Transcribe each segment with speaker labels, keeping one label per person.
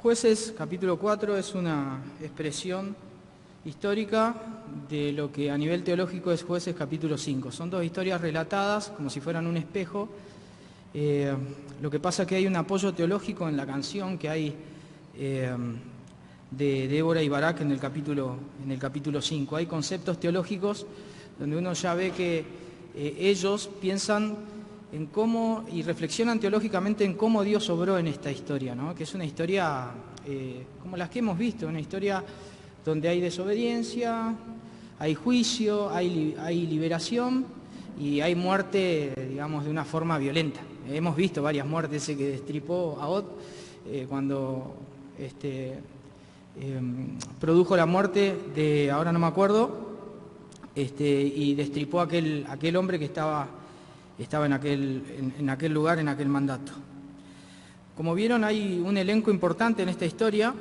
Speaker 1: Jueces capítulo 4 es una expresión histórica de lo que a nivel teológico es Jueces capítulo 5. Son dos historias relatadas como si fueran un espejo. Lo que pasa es que hay un apoyo teológico en la canción que hay de Débora y Barak en el capítulo 5. Hay conceptos teológicos donde uno ya ve que ellos piensan en cómo y reflexionan teológicamente en cómo Dios obró en esta historia, ¿no? Que es una historia como las que hemos visto, una historia donde hay desobediencia, hay juicio, hay liberación y hay muerte, digamos, de una forma violenta. Hemos visto varias muertes, ese que destripó a Od cuando produjo la muerte de, ahora no me acuerdo, y destripó a aquel hombre que estaba en aquel lugar, en aquel mandato. Como vieron, hay un elenco importante en esta historia.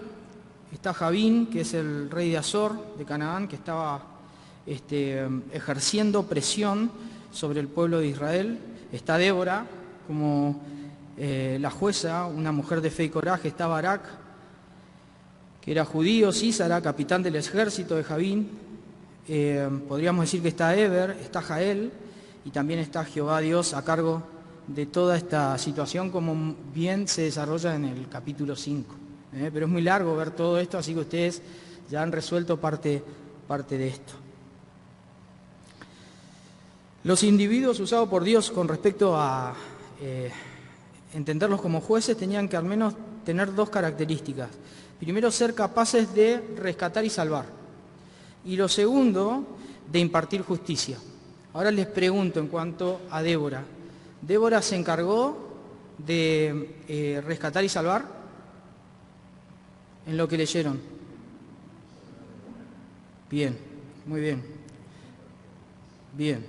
Speaker 1: Está Javín, que es el rey de Azor, de Canaán, que estaba ejerciendo presión sobre el pueblo de Israel. Está Débora, como la jueza, una mujer de fe y coraje. Está Barak, que era judío. Sísara, capitán del ejército de Javín. Podríamos decir que está Eber, está Jael, y también está Jehová Dios a cargo de toda esta situación, como bien se desarrolla en el capítulo 5. Pero es muy largo ver todo esto, así que ustedes ya han resuelto parte de esto. Los individuos usados por Dios con respecto a entenderlos como jueces tenían que al menos tener dos características. Primero, ser capaces de rescatar y salvar. Y lo segundo, de impartir justicia. Ahora les pregunto en cuanto a Débora. ¿Débora se encargó de rescatar y salvar? En lo que leyeron. Bien, muy bien. Bien.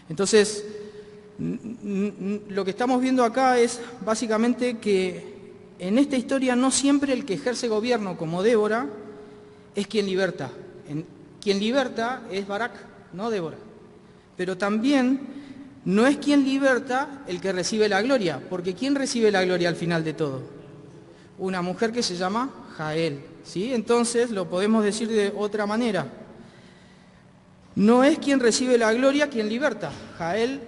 Speaker 1: Entonces, lo que estamos viendo acá es básicamente que en esta historia no siempre el que ejerce gobierno como Débora es quien liberta. Quien liberta es Barak, no Débora. Pero también no es quien liberta el que recibe la gloria, porque ¿quién recibe la gloria al final de todo? Una mujer que se llama Jael, ¿sí? Entonces lo podemos decir de otra manera. No es quien recibe la gloria quien liberta. Jael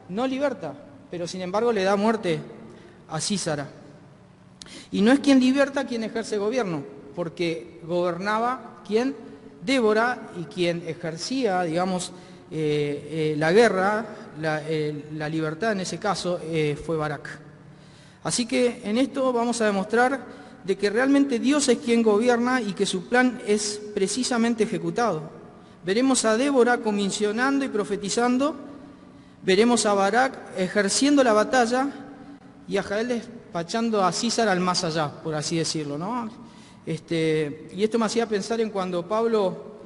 Speaker 1: no liberta, pero sin embargo le da muerte a Sísara. Y no es quien liberta quien ejerce gobierno, porque gobernaba quien Débora, y quien ejercía, digamos, la guerra, la libertad en ese caso, fue Barak. Así que en esto vamos a demostrar de que realmente Dios es quien gobierna y que su plan es precisamente ejecutado. Veremos a Débora comisionando y profetizando, veremos a Barak ejerciendo la batalla y a Jael despachando a Sísara al más allá, por así decirlo, ¿no? Y esto me hacía pensar en cuando Pablo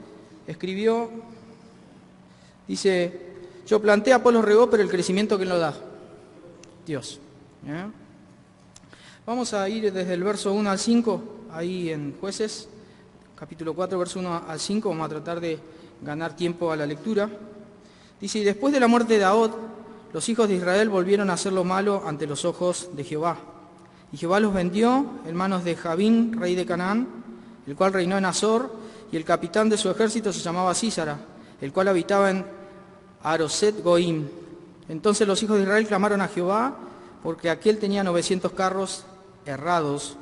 Speaker 1: escribió, dice, yo planté, Apolo regó, pero el crecimiento ¿quién lo da? Dios. Vamos a ir desde el verso 1 al 5, ahí en Jueces, capítulo 4, verso 1 al 5, vamos a tratar de ganar tiempo a la lectura. Dice, y después de la muerte de Ahod, los hijos de Israel volvieron a hacer lo malo ante los ojos de Jehová. Y Jehová los vendió en manos de Javín, rey de Canaán, el cual reinó en Azor, y el capitán de su ejército se llamaba Sísara, el cual habitaba en Aroset Goim. Entonces los hijos de Israel clamaron a Jehová, porque aquél tenía 900 carros errados,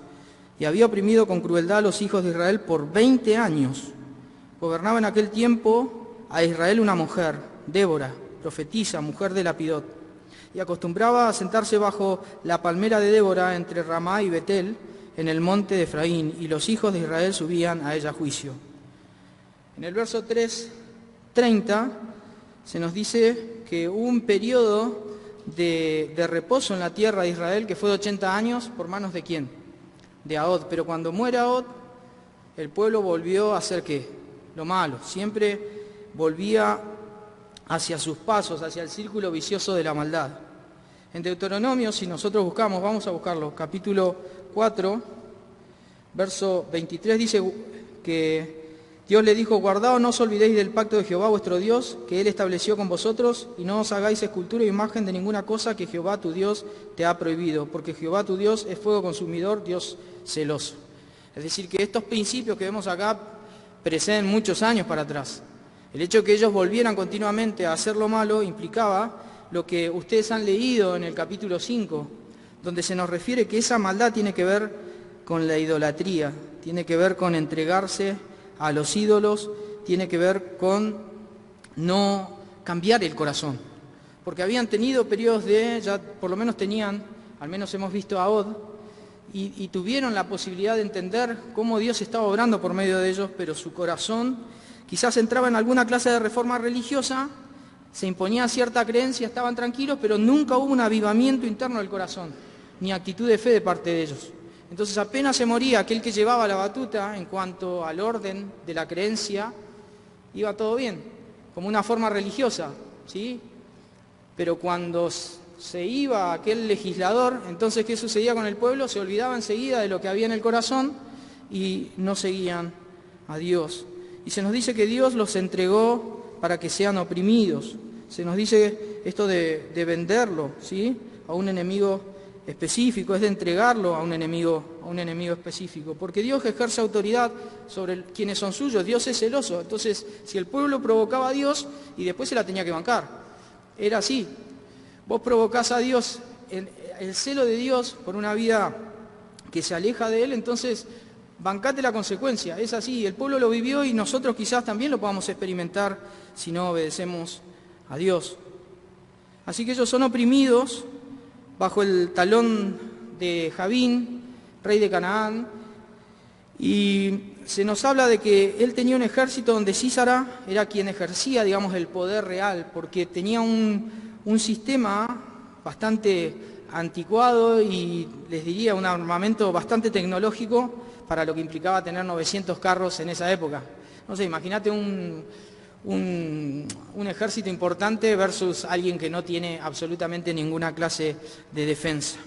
Speaker 1: y había oprimido con crueldad a los hijos de Israel por 20 años. Gobernaba en aquel tiempo a Israel una mujer, Débora, profetisa, mujer de Lapidot, y acostumbraba a sentarse bajo la palmera de Débora entre Ramá y Betel, en el monte de Efraín, y los hijos de Israel subían a ella a juicio. En el verso 3:30 se nos dice que hubo un periodo de reposo en la tierra de Israel que fue de 80 años, ¿por manos de quién? De Ahod. Pero cuando muere Ahod, el pueblo volvió a hacer ¿qué? Lo malo. Siempre volvía hacia sus pasos, hacia el círculo vicioso de la maldad. En Deuteronomio, si nosotros buscamos, vamos a buscarlo, capítulo 4, verso 23, dice que Dios le dijo, guardaos, no os olvidéis del pacto de Jehová vuestro Dios, que Él estableció con vosotros, y no os hagáis escultura o imagen de ninguna cosa que Jehová tu Dios te ha prohibido, porque Jehová tu Dios es fuego consumidor, Dios celoso. Es decir, que estos principios que vemos acá preceden muchos años para atrás. El hecho de que ellos volvieran continuamente a hacer lo malo implicaba lo que ustedes han leído en el capítulo 5, donde se nos refiere que esa maldad tiene que ver con la idolatría, tiene que ver con entregarse a los ídolos, tiene que ver con no cambiar el corazón. Porque habían tenido periodos ya por lo menos tenían, al menos hemos visto a Od, y tuvieron la posibilidad de entender cómo Dios estaba obrando por medio de ellos, pero su corazón quizás entraba en alguna clase de reforma religiosa, se imponía cierta creencia, estaban tranquilos, pero nunca hubo un avivamiento interno del corazón, ni actitud de fe de parte de ellos. Entonces apenas se moría aquel que llevaba la batuta en cuanto al orden de la creencia, iba todo bien, como una forma religiosa, ¿sí? Pero cuando se iba aquel legislador, entonces ¿qué sucedía con el pueblo? Se olvidaba enseguida de lo que había en el corazón y no seguían a Dios. Y se nos dice que Dios los entregó para que sean oprimidos. Se nos dice esto de venderlo, ¿sí? A un enemigo específico, es de entregarlo a un enemigo específico, porque Dios ejerce autoridad sobre quienes son suyos. Dios es celoso. Entonces, si el pueblo provocaba a Dios y después se la tenía que bancar, era así. Vos provocás a Dios, el celo de Dios por una vida que se aleja de Él, entonces bancate la consecuencia. Es así, el pueblo lo vivió y nosotros quizás también lo podamos experimentar si no obedecemos a Dios. Así que ellos son oprimidos bajo el talón de Javín, rey de Canaán, y se nos habla de que él tenía un ejército donde Sísara era quien ejercía, digamos, el poder real, porque tenía un sistema bastante anticuado y les diría un armamento bastante tecnológico para lo que implicaba tener 900 carros en esa época. No sé, imagínate un ejército importante versus alguien que no tiene absolutamente ninguna clase de defensa.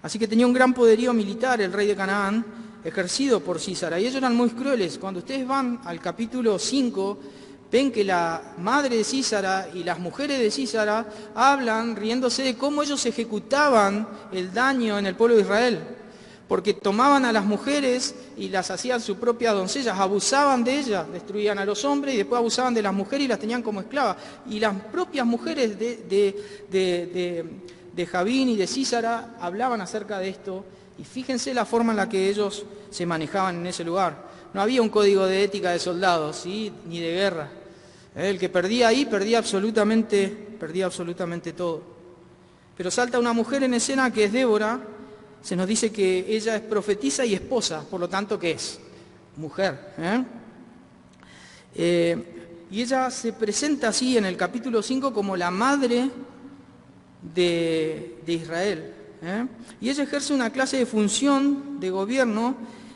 Speaker 1: Así que tenía un gran poderío militar el rey de Canaán, ejercido por Sísara, y ellos eran muy crueles. Cuando ustedes van al capítulo 5, ven que la madre de Sísara y las mujeres de Sísara hablan riéndose de cómo ellos ejecutaban el daño en el pueblo de Israel, porque tomaban a las mujeres y las hacían sus propias doncellas, abusaban de ellas, destruían a los hombres y después abusaban de las mujeres y las tenían como esclavas. Y las propias mujeres de Javín y de Sísara hablaban acerca de esto, y fíjense la forma en la que ellos se manejaban en ese lugar. No había un código de ética de soldados, ¿sí? Ni de guerra. El que perdía ahí perdía absolutamente todo. Pero salta una mujer en escena que es Débora. Se nos dice que ella es profetisa y esposa, por lo tanto, ¿qué es? Mujer. Y ella se presenta así en el capítulo 5 como la madre de Israel. Y ella ejerce una clase de función de gobierno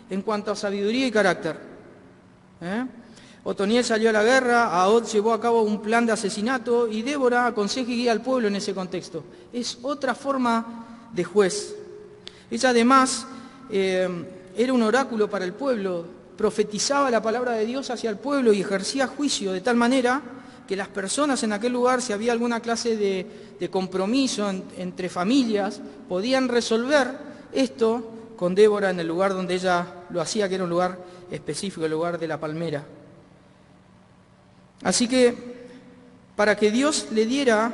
Speaker 1: en cuanto a sabiduría y carácter. Otoniel salió a la guerra, Ahod llevó a cabo un plan de asesinato y Débora aconseja y guía al pueblo en ese contexto. Es otra forma de juez. Ella además era un oráculo para el pueblo, profetizaba la palabra de Dios hacia el pueblo y ejercía juicio de tal manera que las personas en aquel lugar, si había alguna clase de compromiso entre familias, podían resolver esto con Débora en el lugar donde ella lo hacía, que era un lugar específico, el lugar de la palmera. Así que para que Dios le diera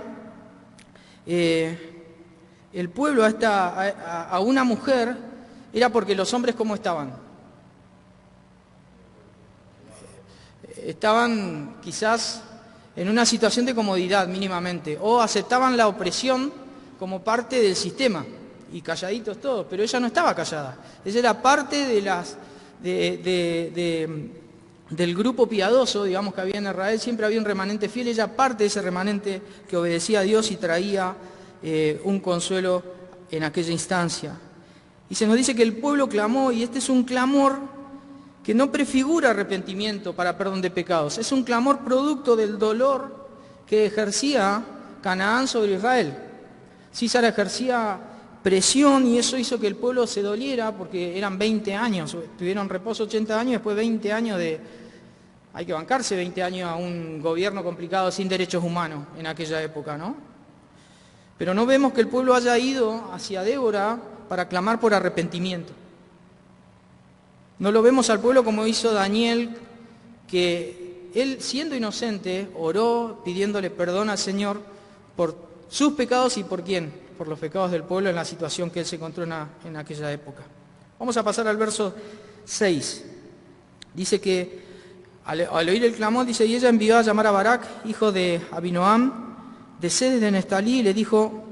Speaker 1: el pueblo a una mujer, era porque los hombres ¿cómo estaban? Estaban quizás en una situación de comodidad mínimamente, o aceptaban la opresión como parte del sistema, y calladitos todos, pero ella no estaba callada. Ella era parte del grupo piadoso, digamos, que había en Israel. Siempre había un remanente fiel, ella parte de ese remanente que obedecía a Dios y traía un consuelo en aquella instancia. Y se nos dice que el pueblo clamó, y este es un clamor que no prefigura arrepentimiento para perdón de pecados, es un clamor producto del dolor que ejercía Canaán sobre Israel. Sísara ejercía presión y eso hizo que el pueblo se doliera, porque eran 20 años, tuvieron reposo 80 años, después 20 años hay que bancarse 20 años a un gobierno complicado sin derechos humanos en aquella época, ¿no? Pero no vemos que el pueblo haya ido hacia Débora para clamar por arrepentimiento. No lo vemos al pueblo como hizo Daniel, que él, siendo inocente, oró pidiéndole perdón al Señor por sus pecados y por quién, por los pecados del pueblo en la situación que él se encontró en aquella época. Vamos a pasar al verso 6. Dice que al oír el clamor, dice, y ella envió a llamar a Barak, hijo de Abinoam, de Cedes de Neftalí, y le dijo,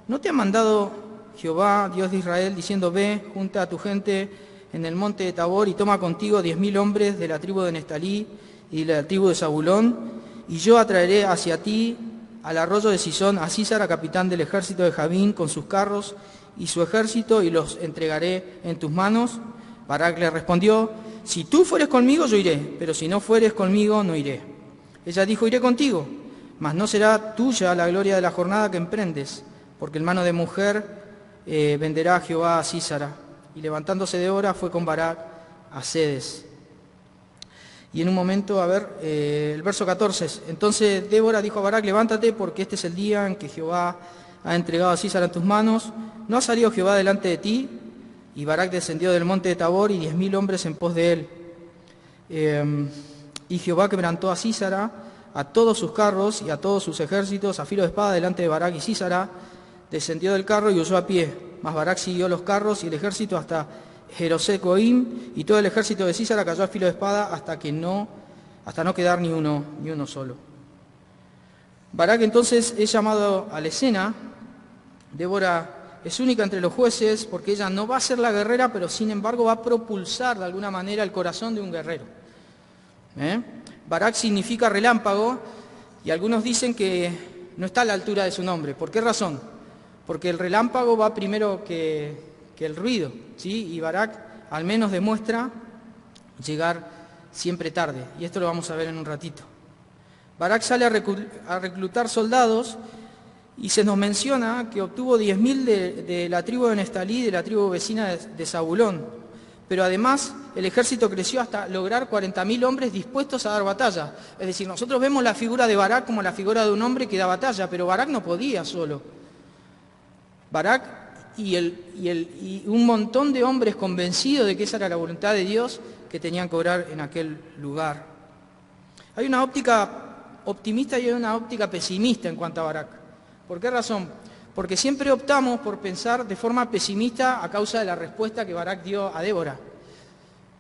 Speaker 1: ¿no te ha mandado Jehová, Dios de Israel, diciendo, ve, junta a tu gente en el monte de Tabor y toma contigo 10.000 hombres de la tribu de Neftalí y de la tribu de Zabulón, y yo atraeré hacia ti al arroyo de Sisón a Sísara, capitán del ejército de Jabín, con sus carros y su ejército, y los entregaré en tus manos? Barak le respondió, si tú fueres conmigo, yo iré, pero si no fueres conmigo, no iré. Ella dijo, iré contigo, mas no será tuya la gloria de la jornada que emprendes, porque en mano de mujer venderá a Jehová a Sísara. Y levantándose Débora fue con Barak a Cedes. Y en un momento, el verso 14, entonces Débora dijo a Barak, levántate, porque este es el día en que Jehová ha entregado a Sísara en tus manos. ¿No ha salido Jehová delante de ti? Y Barak descendió del monte de Tabor y 10.000 hombres en pos de él. Y Jehová quebrantó a Sísara, a todos sus carros y a todos sus ejércitos, a filo de espada delante de Barak, y Sísara descendió del carro y huyó a pie. Mas Barak siguió los carros y el ejército hasta Jerosecoim, y todo el ejército de Sísara cayó a filo de espada hasta no quedar ni uno solo. Barak entonces es llamado a la escena. Débora es única entre los jueces porque ella no va a ser la guerrera, pero sin embargo va a propulsar de alguna manera el corazón de un guerrero. Barak significa relámpago, y algunos dicen que no está a la altura de su nombre. ¿Por qué razón? Porque el relámpago va primero que el ruido, ¿sí? Y Barak al menos demuestra llegar siempre tarde, y esto lo vamos a ver en un ratito. Barak sale a reclutar soldados, y se nos menciona que obtuvo 10.000 de la tribu de Neftalí, de la tribu vecina de Zabulón. Pero además el ejército creció hasta lograr 40.000 hombres dispuestos a dar batalla. Es decir, nosotros vemos la figura de Barak como la figura de un hombre que da batalla, pero Barak no podía solo. Barak y un montón de hombres convencidos de que esa era la voluntad de Dios que tenían que orar en aquel lugar. Hay una óptica optimista y hay una óptica pesimista en cuanto a Barak. ¿Por qué razón? Porque siempre optamos por pensar de forma pesimista a causa de la respuesta que Barak dio a Débora.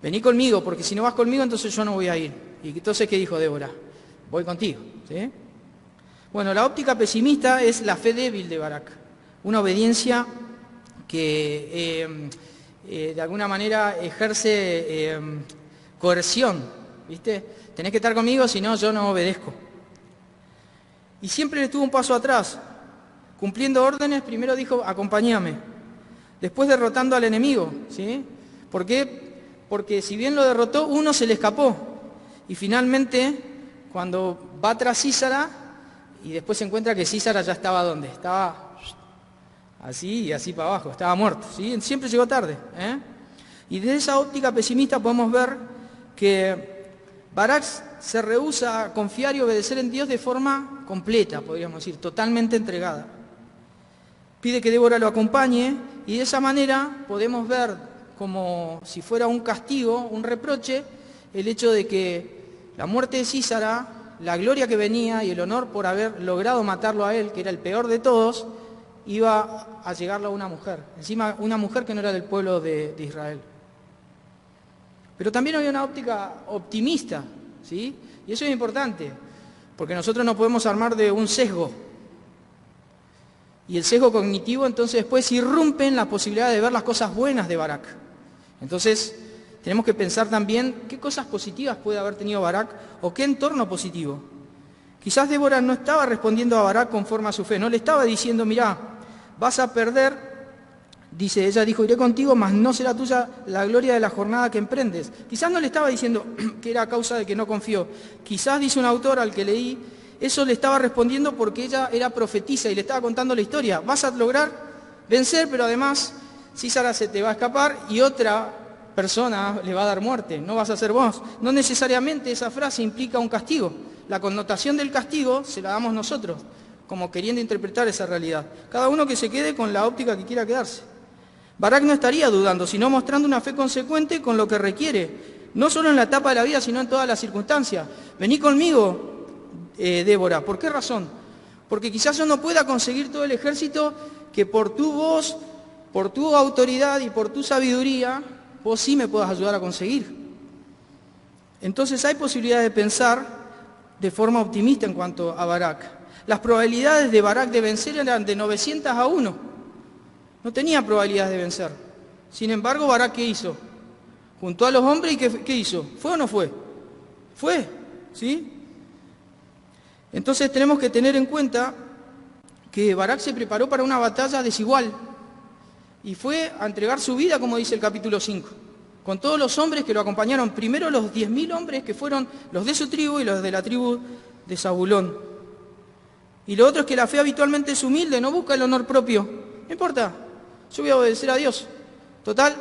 Speaker 1: Vení conmigo, porque si no vas conmigo, entonces yo no voy a ir. Y entonces, ¿qué dijo Débora? Voy contigo. ¿Sí? Bueno, la óptica pesimista es la fe débil de Barak. Una obediencia que de alguna manera ejerce coerción. ¿Viste? Tenés que estar conmigo, si no, yo no obedezco. Y siempre le estuvo un paso atrás. Cumpliendo órdenes, primero dijo, acompáñame. Después derrotando al enemigo, ¿sí? ¿Por qué? Porque si bien lo derrotó, uno se le escapó. Y finalmente, cuando va tras Sísara, y después se encuentra que Sísara ya estaba ¿dónde? Estaba así y así para abajo, estaba muerto, ¿sí? Siempre llegó tarde. Y desde esa óptica pesimista podemos ver que Barak se rehúsa a confiar y obedecer en Dios de forma completa, podríamos decir, totalmente entregada. Pide que Débora lo acompañe, y de esa manera podemos ver como si fuera un castigo, un reproche, el hecho de que la muerte de Sísara, la gloria que venía y el honor por haber logrado matarlo a él, que era el peor de todos, iba a llegarle a una mujer, encima una mujer que no era del pueblo de Israel. Pero también había una óptica optimista, ¿sí? Y eso es importante, porque nosotros no podemos armar de un sesgo. Y el sesgo cognitivo entonces después irrumpe en la posibilidad de ver las cosas buenas de Barak. Entonces tenemos que pensar también qué cosas positivas puede haber tenido Barak o qué entorno positivo. Quizás Débora no estaba respondiendo a Barak conforme a su fe, no le estaba diciendo, mirá, vas a perder. Dice, ella dijo, iré contigo, mas no será tuya la gloria de la jornada que emprendes. Quizás no le estaba diciendo que era a causa de que no confió. Quizás, dice un autor al que leí, eso le estaba respondiendo porque ella era profetisa y le estaba contando la historia. Vas a lograr vencer, pero además Sísara se te va a escapar y otra persona le va a dar muerte. No vas a ser vos. No necesariamente esa frase implica un castigo. La connotación del castigo se la damos nosotros, como queriendo interpretar esa realidad. Cada uno que se quede con la óptica que quiera quedarse. Barak no estaría dudando, sino mostrando una fe consecuente con lo que requiere, no solo en la etapa de la vida, sino en todas las circunstancias. Vení conmigo, Débora. ¿Por qué razón? Porque quizás yo no pueda conseguir todo el ejército que por tu voz, por tu autoridad y por tu sabiduría, vos sí me puedas ayudar a conseguir. Entonces hay posibilidad de pensar de forma optimista en cuanto a Barak. Las probabilidades de Barak de vencer eran de 900 a 1. No tenía probabilidades de vencer. Sin embargo, Barak, ¿qué hizo? Juntó a los hombres y ¿qué hizo? ¿Fue o no fue? Fue, ¿sí? Entonces tenemos que tener en cuenta que Barak se preparó para una batalla desigual y fue a entregar su vida, como dice el capítulo 5, con todos los hombres que lo acompañaron. Primero los 10.000 hombres que fueron los de su tribu y los de la tribu de Zabulón. Y lo otro es que la fe habitualmente es humilde, no busca el honor propio. No importa, yo voy a obedecer a Dios. Total,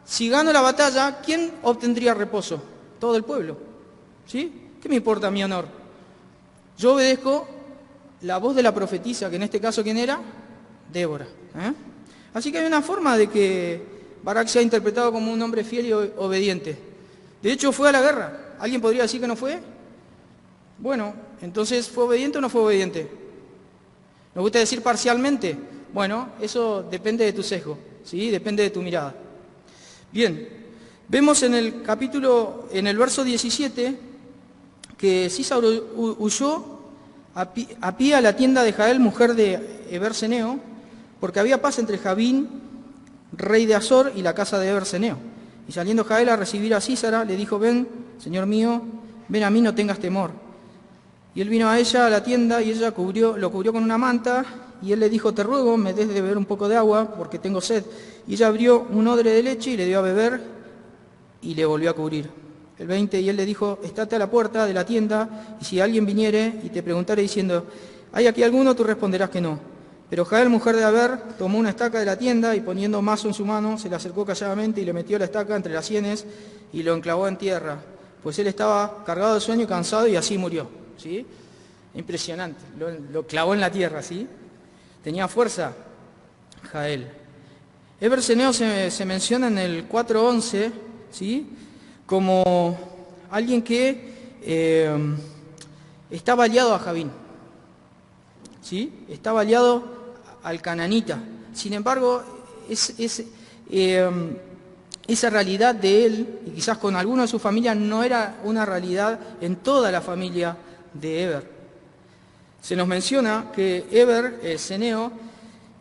Speaker 1: si gano la batalla, ¿quién obtendría reposo? Todo el pueblo. ¿Sí? ¿Qué me importa mi honor? Yo obedezco la voz de la profetisa, que en este caso, ¿quién era? Débora. Así que hay una forma de que Barak sea interpretado como un hombre fiel y obediente. De hecho, fue a la guerra. ¿Alguien podría decir que no fue? Bueno, entonces, ¿fue obediente o no fue obediente? ¿Nos gusta decir parcialmente? Bueno, eso depende de tu sesgo, ¿sí? Depende de tu mirada. Bien, vemos en el capítulo, en el verso 17, que Císara huyó a pie a la tienda de Jael, mujer de Eber-Seneo, porque había paz entre Javín, rey de Azor, y la casa de Eber-Seneo. Y saliendo Jael a recibir a Císara, le dijo: ven, señor mío, ven a mí, no tengas temor. Y él vino a ella a la tienda, y ella lo cubrió con una manta, y él le dijo: te ruego, me des de beber un poco de agua, porque tengo sed. Y ella abrió un odre de leche y le dio a beber, y le volvió a cubrir. El 20, y él le dijo: estate a la puerta de la tienda, y si alguien viniere y te preguntare diciendo: ¿hay aquí alguno?, tú responderás que no. Pero Jael, mujer de Aber, tomó una estaca de la tienda, y poniendo mazo en su mano, se le acercó calladamente y le metió la estaca entre las sienes y lo enclavó en tierra, pues él estaba cargado de sueño y cansado, y así murió. ¿Sí? Impresionante, lo clavó en la tierra, ¿sí? Tenía fuerza Jael. Eber-Seneo se menciona en el 4:11, ¿sí?, como alguien que estaba aliado a Javín, ¿sí? Estaba aliado al cananita. Sin embargo, esa realidad de él, y quizás con alguno de su familia, no era una realidad en toda la familia de Eber. Se nos menciona que Eber-Seneo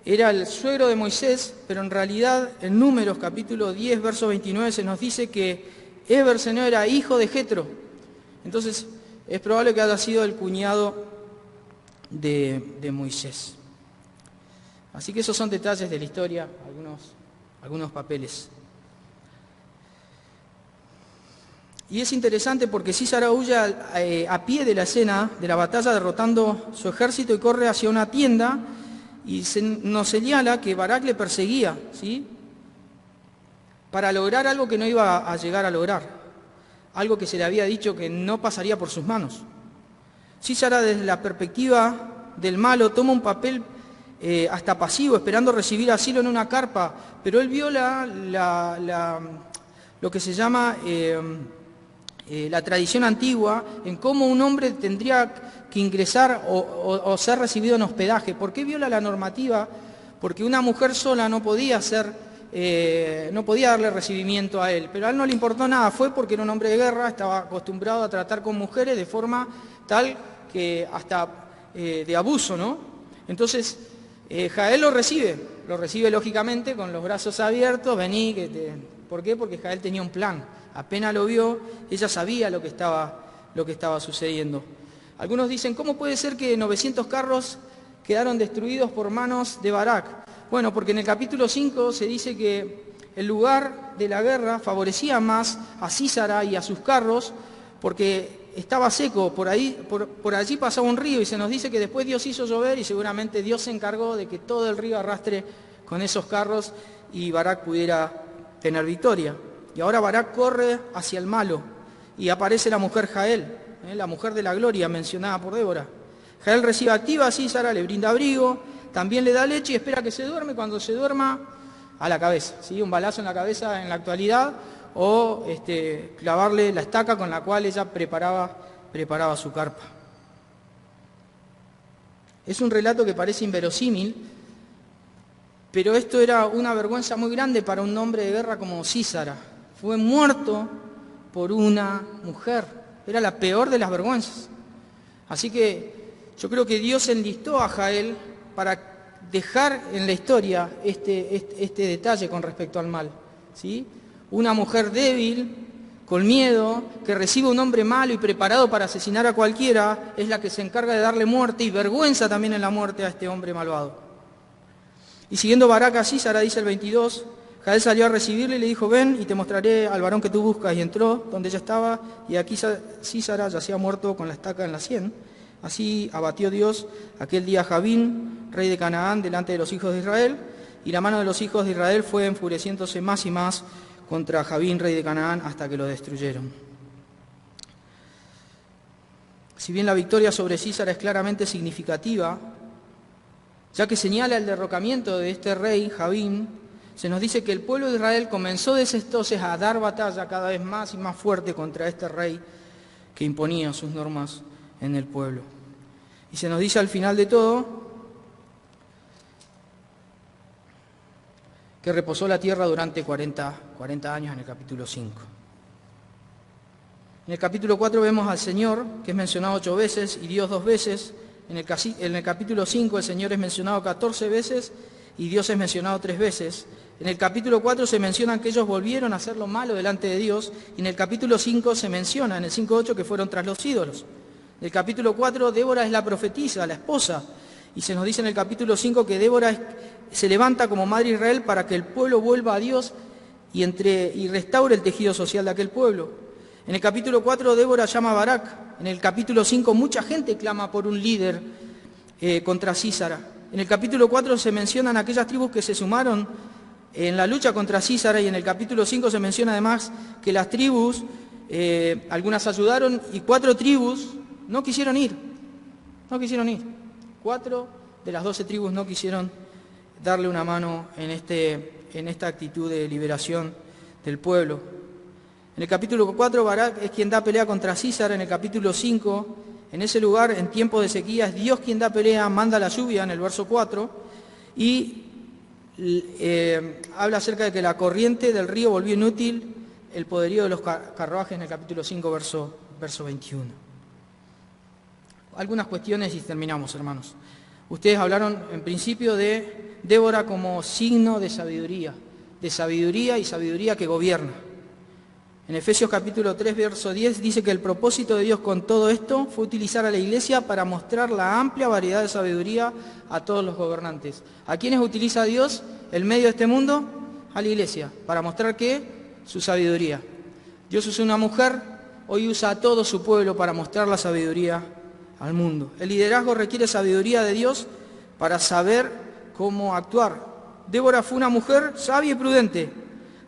Speaker 1: era el suegro de Moisés, pero en realidad en Números capítulo 10, verso 29, se nos dice que Eber-Seneo era hijo de Jetro. Entonces es probable que haya sido el cuñado de Moisés. Así que esos son detalles de la historia, algunos papeles. Y es interesante porque Císara huye a pie de la escena de la batalla, derrotando su ejército, y corre hacia una tienda, y nos señala que Barak le perseguía, ¿sí?, para lograr algo que no iba a llegar a lograr, algo que se le había dicho que no pasaría por sus manos. Císara, desde la perspectiva del malo, toma un papel hasta pasivo, esperando recibir asilo en una carpa, pero él vio lo que se llama la tradición antigua en cómo un hombre tendría que ingresar o ser recibido en hospedaje. ¿Por qué viola la normativa? Porque una mujer sola no podía darle recibimiento a él, pero a él no le importó nada. Fue porque era un hombre de guerra, estaba acostumbrado a tratar con mujeres de forma tal que hasta de abuso, ¿no? Entonces Jael lo recibe lógicamente con los brazos abiertos. Vení, ¿por qué? Porque Jael tenía un plan. Apenas lo vio, ella sabía lo que estaba sucediendo. Algunos dicen: ¿cómo puede ser que 900 carros quedaron destruidos por manos de Barak? Bueno, porque en el capítulo 5 se dice que el lugar de la guerra favorecía más a Císara y a sus carros, porque estaba seco, por allí pasaba un río, y se nos dice que después Dios hizo llover, y seguramente Dios se encargó de que todo el río arrastre con esos carros y Barak pudiera tener victoria. Y ahora Barak corre hacia el malo, y aparece la mujer Jael, la mujer de la gloria mencionada por Débora. Jael recibe activa a Císara, le brinda abrigo, también le da leche y espera que se duerme. Cuando se duerma, a la cabeza, ¿sí? Un balazo en la cabeza en la actualidad, o clavarle la estaca con la cual ella preparaba su carpa. Es un relato que parece inverosímil, pero esto era una vergüenza muy grande para un hombre de guerra como Sísara. Fue muerto por una mujer. Era la peor de las vergüenzas. Así que yo creo que Dios enlistó a Jael para dejar en la historia este detalle con respecto al mal, ¿sí? Una mujer débil, con miedo, que recibe un hombre malo y preparado para asesinar a cualquiera, es la que se encarga de darle muerte y vergüenza también en la muerte a este hombre malvado. Y siguiendo Barak a Sísara, dice el 22, Jael salió a recibirle y le dijo: ven y te mostraré al varón que tú buscas. Y entró donde ella estaba, y aquí Sísara yacía muerto con la estaca en la sien. Así abatió Dios aquel día a Jabín, rey de Canaán, delante de los hijos de Israel, y la mano de los hijos de Israel fue enfureciéndose más y más contra Jabín, rey de Canaán, hasta que lo destruyeron. Si bien la victoria sobre Sísara es claramente significativa, ya que señala el derrocamiento de este rey, Jabín, se nos dice que el pueblo de Israel comenzó desde entonces a dar batalla cada vez más y más fuerte contra este rey que imponía sus normas en el pueblo. Y se nos dice al final de todo que reposó la tierra durante 40 años en el capítulo 5. En el capítulo 4 vemos al Señor, que es mencionado 8 veces, y Dios 2 veces. En el capítulo 5 el Señor es mencionado 14 veces y Dios es mencionado 3 veces. En el capítulo 4 se mencionan que ellos volvieron a hacer lo malo delante de Dios, y en el capítulo 5 se menciona, en el 5:8, que fueron tras los ídolos. En el capítulo 4 Débora es la profetisa, la esposa, y se nos dice en el capítulo 5 que Débora se levanta como madre de Israel para que el pueblo vuelva a Dios y restaure el tejido social de aquel pueblo. En el capítulo 4 Débora llama a Barak. En el capítulo 5 mucha gente clama por un líder contra Sísara. En el capítulo 4 se mencionan aquellas tribus que se sumaron en la lucha contra Sísara, y en el capítulo 5 se menciona además que las tribus, algunas ayudaron y 4 tribus no quisieron ir. 4 de las 12 tribus no quisieron darle una mano en esta actitud de liberación del pueblo. En el capítulo 4 Barak es quien da pelea contra Sísara. En el capítulo 5, en ese lugar, en tiempo de sequía, es Dios quien da pelea, manda la lluvia en el verso 4, y habla acerca de que la corriente del río volvió inútil el poderío de los carruajes en el capítulo 5, verso 21. Algunas cuestiones y terminamos, hermanos. Ustedes hablaron en principio de Débora como signo de sabiduría y sabiduría que gobierna. En Efesios capítulo 3, verso 10 dice que el propósito de Dios con todo esto fue utilizar a la iglesia para mostrar la amplia variedad de sabiduría a todos los gobernantes. ¿A quiénes utiliza Dios en medio de este mundo? A la iglesia, para mostrar ¿qué? Su sabiduría. Dios usó una mujer, hoy usa a todo su pueblo para mostrar la sabiduría al mundo. El liderazgo requiere sabiduría de Dios para saber cómo actuar. Débora fue una mujer sabia y prudente,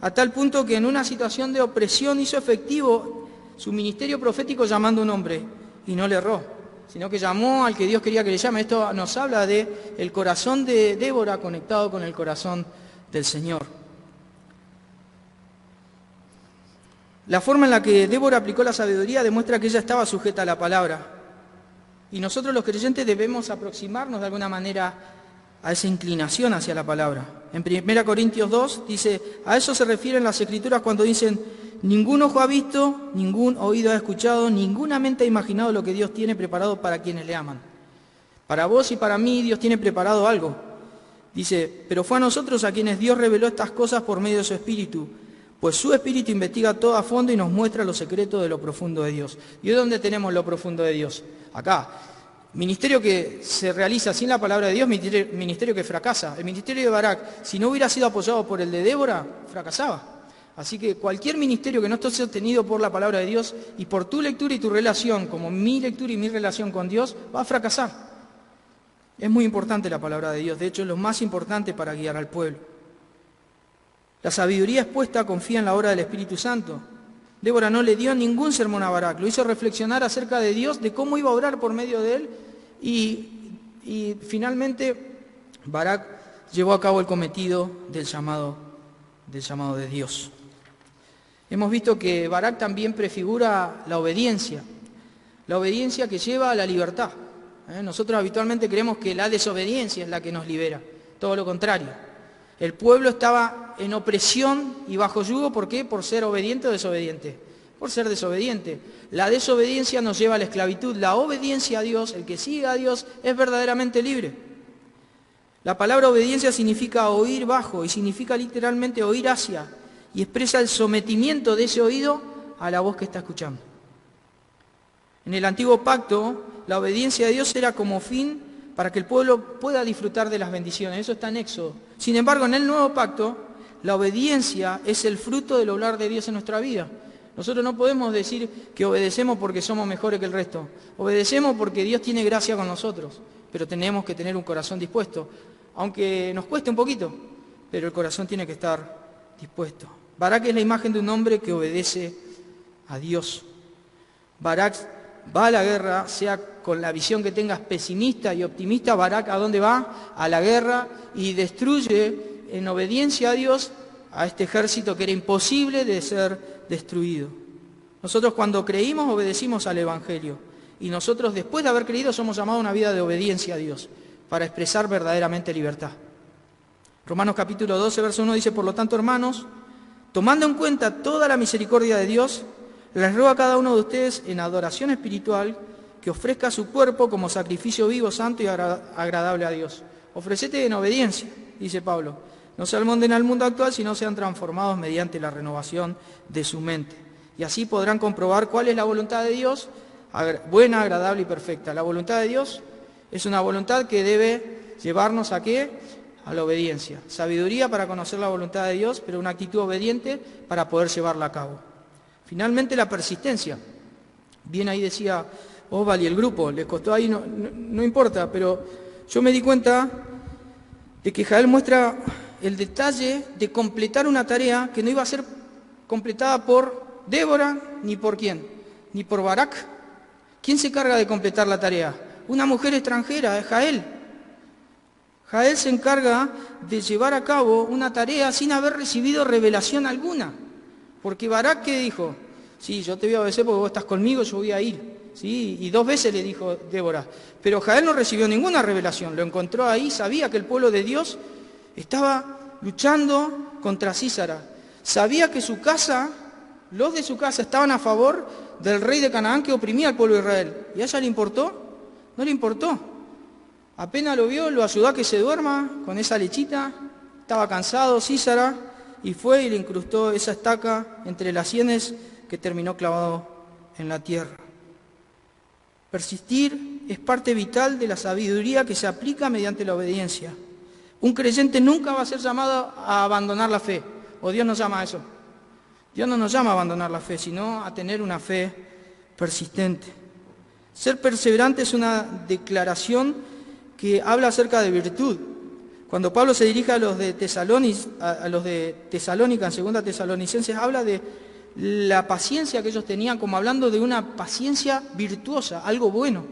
Speaker 1: a tal punto que en una situación de opresión hizo efectivo su ministerio profético llamando a un hombre, y no le erró, sino que llamó al que Dios quería que le llame. Esto nos habla de el corazón de Débora conectado con el corazón del Señor. La forma en la que Débora aplicó la sabiduría demuestra que ella estaba sujeta a la palabra, y nosotros los creyentes debemos aproximarnos de alguna manera a esa inclinación hacia la palabra. En 1 Corintios 2 dice, a eso se refieren las Escrituras cuando dicen, ningún ojo ha visto, ningún oído ha escuchado, ninguna mente ha imaginado lo que Dios tiene preparado para quienes le aman. Para vos y para mí Dios tiene preparado algo. Dice, pero fue a nosotros a quienes Dios reveló estas cosas por medio de su Espíritu, pues su Espíritu investiga todo a fondo y nos muestra los secretos de lo profundo de Dios. ¿Y de dónde tenemos lo profundo de Dios? Acá. Ministerio que se realiza sin la palabra de Dios, ministerio que fracasa. El ministerio de Barak, si no hubiera sido apoyado por el de Débora, fracasaba. Así que cualquier ministerio que no esté sostenido por la palabra de Dios y por tu lectura y tu relación, como mi lectura y mi relación con Dios, va a fracasar. Es muy importante la palabra de Dios, de hecho es lo más importante para guiar al pueblo. La sabiduría expuesta confía en la obra del Espíritu Santo. Débora no le dio ningún sermón a Barak, lo hizo reflexionar acerca de Dios, de cómo iba a obrar por medio de él, y finalmente Barak llevó a cabo el cometido del llamado de Dios. Hemos visto que Barak también prefigura la obediencia que lleva a la libertad. Nosotros habitualmente creemos que la desobediencia es la que nos libera, todo lo contrario. El pueblo estaba en opresión y bajo yugo, ¿por qué? Por ser obediente o desobediente. Por ser desobediente. La desobediencia nos lleva a la esclavitud. La obediencia a Dios, el que sigue a Dios, es verdaderamente libre. La palabra obediencia significa oír bajo y significa literalmente oír hacia, y expresa el sometimiento de ese oído a la voz que está escuchando. En el antiguo pacto, la obediencia a Dios era como fin para que el pueblo pueda disfrutar de las bendiciones. Eso está en Éxodo. Sin embargo, en el nuevo pacto, la obediencia es el fruto del obrar de Dios en nuestra vida. Nosotros no podemos decir que obedecemos porque somos mejores que el resto. Obedecemos porque Dios tiene gracia con nosotros, pero tenemos que tener un corazón dispuesto, aunque nos cueste un poquito, pero el corazón tiene que estar dispuesto. Barak es la imagen de un hombre que obedece a Dios. Barak va a la guerra, sea con la visión que tengas pesimista y optimista. Barak, ¿a dónde va? A la guerra, y destruye en obediencia a Dios a este ejército que era imposible de ser destruido. Nosotros cuando creímos obedecimos al Evangelio, y nosotros después de haber creído somos llamados a una vida de obediencia a Dios para expresar verdaderamente libertad. Romanos capítulo 12, verso 1 dice: por lo tanto, hermanos, tomando en cuenta toda la misericordia de Dios, les ruego a cada uno de ustedes en adoración espiritual que ofrezca su cuerpo como sacrificio vivo, santo y agradable a Dios. Ofrecete en obediencia, dice Pablo. No se amolden al mundo actual, sino sean transformados mediante la renovación de su mente. Y así podrán comprobar cuál es la voluntad de Dios, buena, agradable y perfecta. La voluntad de Dios es una voluntad que debe llevarnos ¿a qué? A la obediencia. Sabiduría para conocer la voluntad de Dios, pero una actitud obediente para poder llevarla a cabo. Finalmente, la persistencia. Bien ahí decía Osval y el grupo, les costó ahí, no importa, pero yo me di cuenta de que Jael muestra el detalle de completar una tarea que no iba a ser completada por Débora, ni por quién, ni por Barak. ¿Quién se encarga de completar la tarea? Una mujer extranjera, es Jael. Jael se encarga de llevar a cabo una tarea sin haber recibido revelación alguna. Porque Barak, ¿qué dijo? Sí, yo te voy a obedecer porque vos estás conmigo, yo voy a ir. ¿Sí? Y 2 veces le dijo Débora. Pero Jael no recibió ninguna revelación. Lo encontró ahí, sabía que el pueblo de Dios estaba luchando contra Sísara. Sabía que su casa, los de su casa, estaban a favor del rey de Canaán que oprimía al pueblo de Israel. ¿Y a ella le importó? No le importó. Apenas lo vio, lo ayudó a que se duerma con esa lechita. Estaba cansado Sísara y fue y le incrustó esa estaca entre las sienes que terminó clavado en la tierra. Persistir es parte vital de la sabiduría que se aplica mediante la obediencia. Un creyente nunca va a ser llamado a abandonar la fe, o Dios nos llama a eso. Dios no nos llama a abandonar la fe, sino a tener una fe persistente. Ser perseverante es una declaración que habla acerca de virtud. Cuando Pablo se dirige a los de Tesalónica, en 2 Tesalonicenses, habla de la paciencia que ellos tenían, como hablando de una paciencia virtuosa, algo bueno.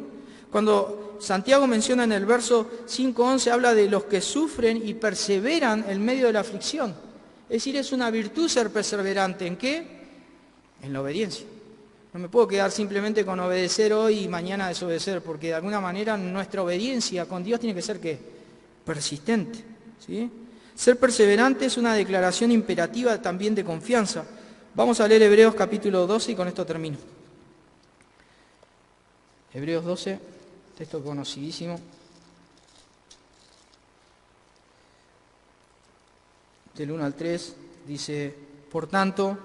Speaker 1: Cuando Santiago menciona en el verso 5:11, habla de los que sufren y perseveran en medio de la aflicción. Es decir, es una virtud ser perseverante. ¿En qué? En la obediencia. No me puedo quedar simplemente con obedecer hoy y mañana desobedecer, porque de alguna manera nuestra obediencia con Dios tiene que ser ¿qué? Persistente. ¿Sí? Ser perseverante es una declaración imperativa también de confianza. Vamos a leer Hebreos capítulo 12 y con esto termino. Hebreos 12, texto conocidísimo. Del 1 al 3 dice: por tanto,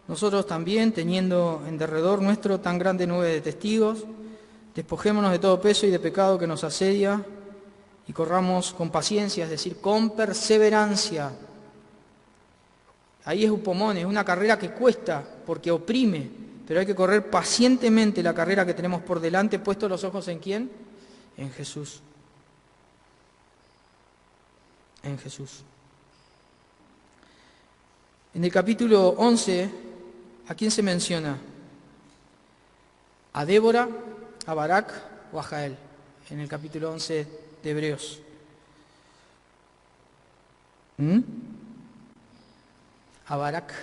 Speaker 1: nosotros también, teniendo en derredor nuestro tan grande nube de testigos, despojémonos de todo peso y de pecado que nos asedia y corramos con paciencia, es decir, con perseverancia. Ahí es upomón, es una carrera que cuesta porque oprime, pero hay que correr pacientemente la carrera que tenemos por delante, puestos los ojos ¿en quién? En Jesús. En Jesús. En el capítulo 11, ¿a quién se menciona? ¿A Débora, a Barak o a Jael? En el capítulo 11 de Hebreos. A Barak,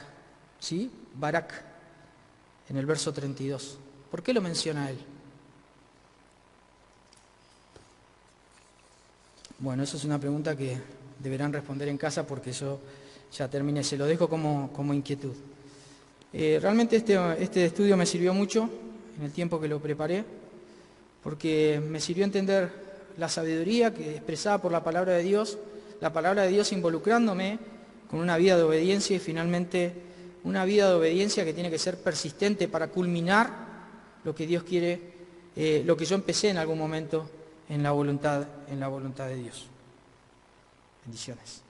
Speaker 1: ¿sí? Barak, en el verso 32. ¿Por qué lo menciona él? Bueno, eso es una pregunta que deberán responder en casa porque yo ya terminé, se lo dejo como inquietud. Realmente este estudio me sirvió mucho en el tiempo que lo preparé, porque me sirvió a entender la sabiduría que expresada por la palabra de Dios involucrándome con una vida de obediencia y finalmente una vida de obediencia que tiene que ser persistente para culminar lo que Dios quiere, lo que yo empecé en algún momento en la voluntad de Dios. Bendiciones.